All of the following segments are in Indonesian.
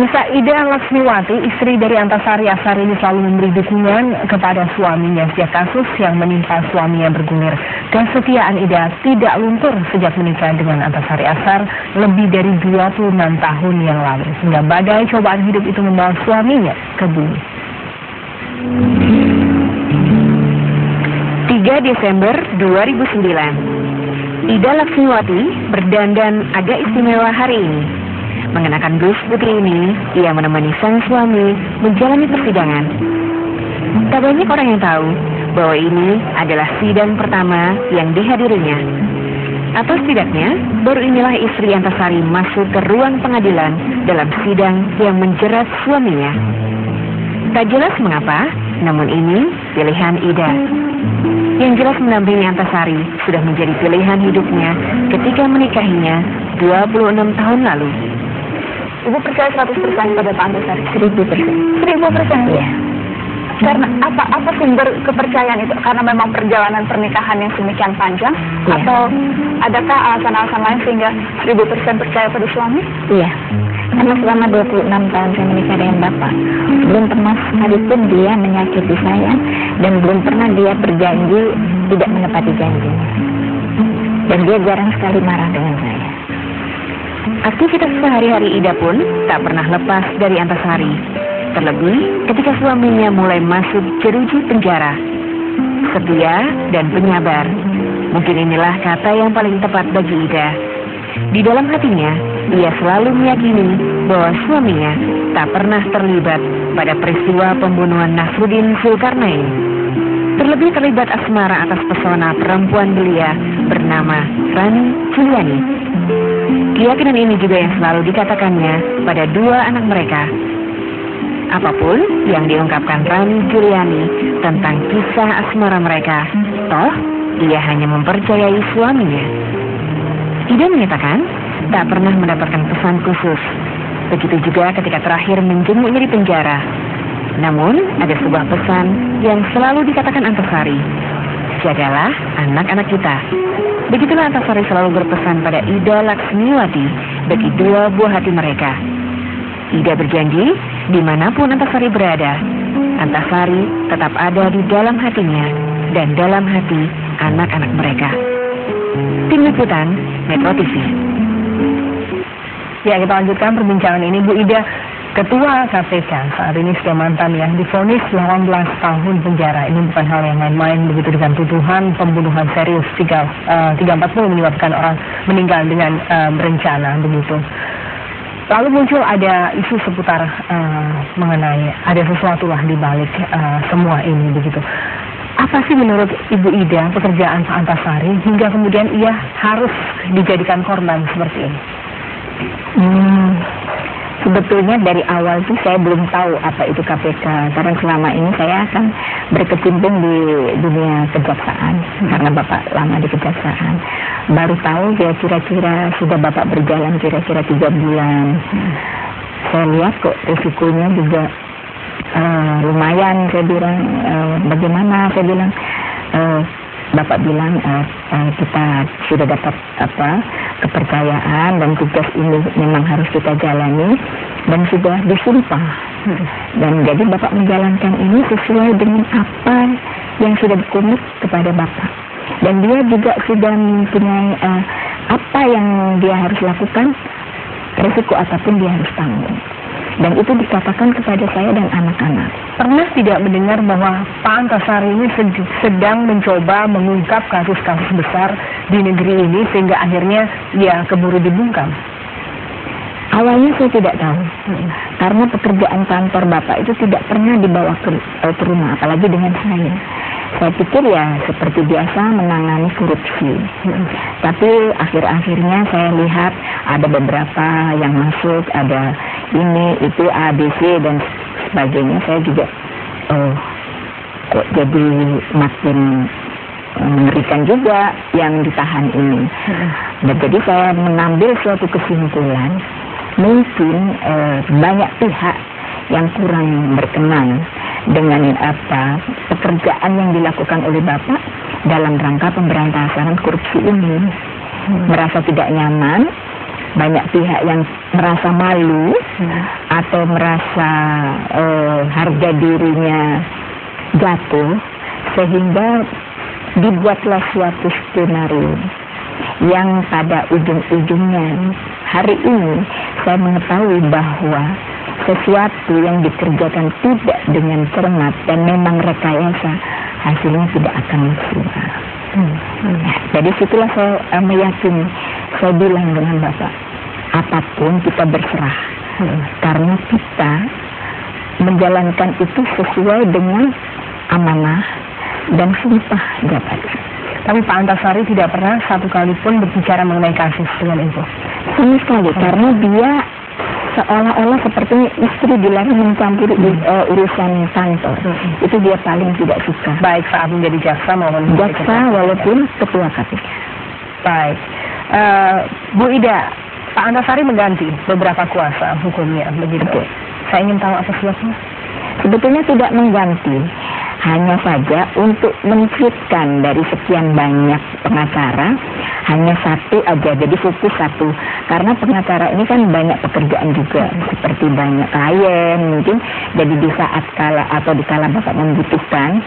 Pemirsa, Ida Laksmiwati, istri dari Antasari Ashar ini selalu memberi dukungan kepada suaminya sejak kasus yang menimpa suaminya bergulir. Kesetiaan Ida tidak luntur sejak menikah dengan Antasari Ashar lebih dari 26 tahun yang lalu, sehingga badai cobaan hidup itu membawa suaminya ke bumi. 3 Desember 2009, Ida Laksmiwati berdandan agak istimewa hari ini. Mengenakan blus putih ini, ia menemani sang suami menjalani persidangan. Tak banyak orang yang tahu bahwa ini adalah sidang pertama yang dihadirinya. Atau setidaknya, baru inilah istri Antasari masuk ke ruang pengadilan dalam sidang yang menjerat suaminya. Tak jelas mengapa, namun ini pilihan Ida. Yang jelas mendampingi Antasari sudah menjadi pilihan hidupnya ketika menikahinya 26 tahun lalu. Ibu percaya 100% pada Pak Antasari? 1000%. 1000%? Iya. Karena apa sumber kepercayaan itu? Karena memang perjalanan pernikahan yang sedemikian panjang? Iya. Atau adakah alasan-alasan lain sehingga 1000% percaya pada suami? Iya. Karena selama 26 tahun saya menikah dengan Bapak, belum pernah sekalipun dia menyakiti saya, dan belum pernah dia berjanji tidak menepati janjinya. Dan dia jarang sekali marah dengan saya. Aktivitas sehari-hari Ida pun tak pernah lepas dari Antasari. Terlebih ketika suaminya mulai masuk jeruji penjara. Setia dan penyabar, mungkin inilah kata yang paling tepat bagi Ida. Di dalam hatinya, ia selalu meyakini bahwa suaminya tak pernah terlibat pada peristiwa pembunuhan Nasruddin Zulkarnain. Terlebih terlibat asmara atas pesona perempuan belia bernama Rani Juliani. Keyakinan ini juga yang selalu dikatakannya pada dua anak mereka. Apapun yang diungkapkan Rani Juliani tentang kisah asmara mereka, toh ia hanya mempercayai suaminya. Ida menyatakan tak pernah mendapatkan pesan khusus. Begitu juga ketika terakhir menjenguknya di penjara. Namun ada sebuah pesan yang selalu dikatakan Antasari, jagalah anak-anak kita. Begitulah Antasari selalu berpesan pada Ida Laksmiwati bagi dua buah hati mereka. Ida berjanji dimanapun Antasari berada, Antasari tetap ada di dalam hatinya dan dalam hati anak-anak mereka. Tim Liputan Metro TV. Ya, kita lanjutkan perbincangan ini. Bu Ida, Ketua KPK saat ini sudah mantan yang divonis 18 tahun penjara. Ini bukan hal yang main-main begitu, dengan tuduhan pembunuhan serius 340 menyebabkan orang meninggal dengan berencana begitu. Lalu muncul ada isu seputar mengenai ada sesuatu lah di balik semua ini begitu. Apa sih menurut Ibu Ida pekerjaan Pak Antasari hingga kemudian ia harus dijadikan korban seperti ini? Sebetulnya dari awal sih saya belum tahu apa itu KPK, karena selama ini saya akan berkecimpung di dunia kejaksaan, karena Bapak lama di kejaksaan. Baru tahu ya kira-kira sudah Bapak berjalan kira-kira 3 bulan. Saya lihat kok risikonya juga lumayan. Saya bilang bagaimana? Saya bilang Bapak bilang kita sudah dapat kepercayaan dan tugas ini memang harus kita jalani dan sudah disumpah. Dan jadi Bapak menjalankan ini sesuai dengan apa yang sudah dikomit kepada Bapak. Dan dia juga sudah mempunyai apa yang dia harus lakukan, resiko apapun dia harus tanggung. Dan itu dikatakan kepada saya dan anak-anak. Pernah tidak mendengar bahwa Pak Antasari ini sedang mencoba mengungkap kasus-kasus besar di negeri ini sehingga akhirnya ya keburu dibungkam? Awalnya saya tidak tahu, karena pekerjaan kantor Bapak itu tidak pernah dibawa ke rumah, apalagi dengan saya. Saya pikir ya seperti biasa menangani korupsi. Tapi akhir-akhirnya saya lihat ada beberapa yang masuk, ada ini, itu, ABC dan sebagainya. Saya juga kok jadi makin mengerikan juga yang ditahan ini. Dan jadi saya mengambil suatu kesimpulan, mungkin banyak pihak yang kurang berkenan dengan pekerjaan yang dilakukan oleh Bapak dalam rangka pemberantasan korupsi ini. Merasa tidak nyaman banyak pihak yang merasa malu atau merasa harga dirinya jatuh, sehingga dibuatlah suatu skenario yang pada ujung-ujungnya hari ini saya mengetahui bahwa sesuatu yang dikerjakan tidak dengan cermat dan memang rekayasa, hasilnya tidak akan maksimal. Jadi situlah saya meyakini, saya bilang dengan Bapak, apapun kita berserah, karena kita menjalankan itu sesuai dengan amanah dan sumpah jabatan. Tapi Pak Antasari tidak pernah satu kali pun berbicara mengenai kasus dengan Ibu. Sama sekali, karena dia seolah-olah seperti istri dilarang mencampuri urusan kantor. Itu dia paling tidak suka. Baik saat menjadi jaksa maupun jaksa walaupun ketua KPK. Baik, Bu Ida, Pak Antasari mengganti beberapa kuasa hukumnya, begitu. Saya ingin tahu apa sebabnya. Sebetulnya tidak mengganti, hanya saja untuk menciptakan dari sekian banyak pengacara hanya satu aja, jadi fokus satu. Karena pengacara ini kan banyak pekerjaan juga, seperti banyak klien mungkin. Jadi di saat kala atau di kala Bapak membutuhkan,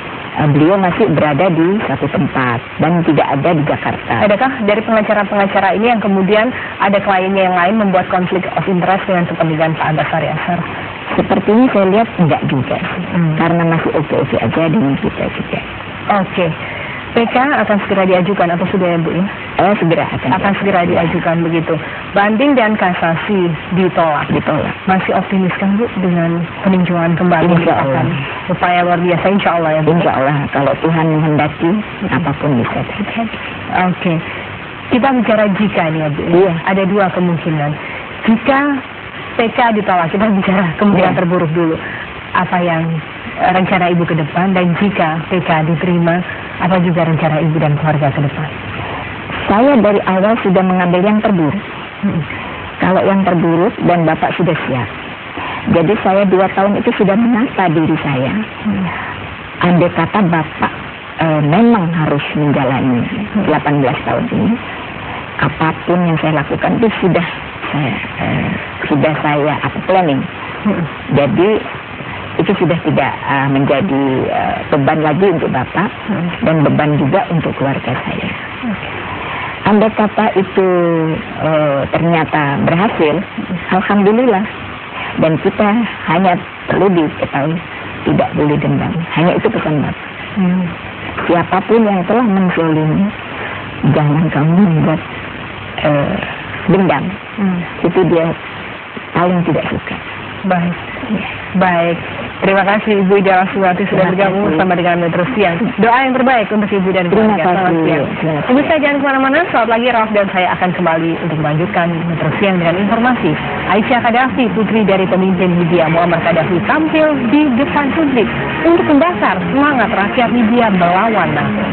beliau masih berada di satu tempat dan tidak ada di Jakarta. Adakah dari pengacara-pengacara ini yang kemudian ada kliennya yang lain membuat konflik of interest dengan kepentingan Pak Antasari Ashar? Seperti ini saya lihat enggak juga sih, karena masih oke-oke aja dengan kita juga. Oke. PK akan segera diajukan atau sudah ya Bu ya? Segera akan segera diajukan begitu. Banding dan kasasi ditolak. Masih optimis kan Bu dengan peninjauan kembali? Insya Allah. Upaya luar biasa insya Allah ya Bu. Insya Allah kalau Tuhan menghendaki apapun bisa terjadi. Oke. Kita bicara jika nih ya Bu. Iya. Ada dua kemungkinan. Jika PK ditolak, kita bicara kemungkinan terburuk dulu. Apa yang rencana Ibu ke depan, dan jika PK diterima, apa juga rencana Ibu dan keluarga ke depan? Saya dari awal sudah mengambil yang terburuk. Kalau yang terburuk dan Bapak sudah siap. Jadi saya 2 tahun itu sudah menata diri saya. Andai kata Bapak memang harus menjalani 18 tahun ini, apapun yang saya lakukan itu sudah saya planning. Jadi itu sudah tidak menjadi beban lagi untuk Bapak dan beban juga untuk keluarga saya. Andai kata itu ternyata berhasil, alhamdulillah. Dan kita hanya perlu diketahui tidak boleh dendam. Hanya itu pesan Bapak. Siapapun yang telah menzalimi, jangan kamu membuat dendam. Itu dia paling tidak suka. Baik. Baik. Terima kasih Ibu Ida Laswati sudah bergabung bersama dengan Metro Siang. Doa yang terbaik untuk Ibu dan keluarga. Selamat siang. Pemirsa jangan kemana-mana. Saat lagi Rauf dan saya akan kembali untuk melanjutkan Metro Siang dengan informasi. Aisyah Qaddafi, putri dari pemimpin Libya Muammar Qaddafi, tampil di depan publik untuk membakar semangat rakyat Libya melawan NATO.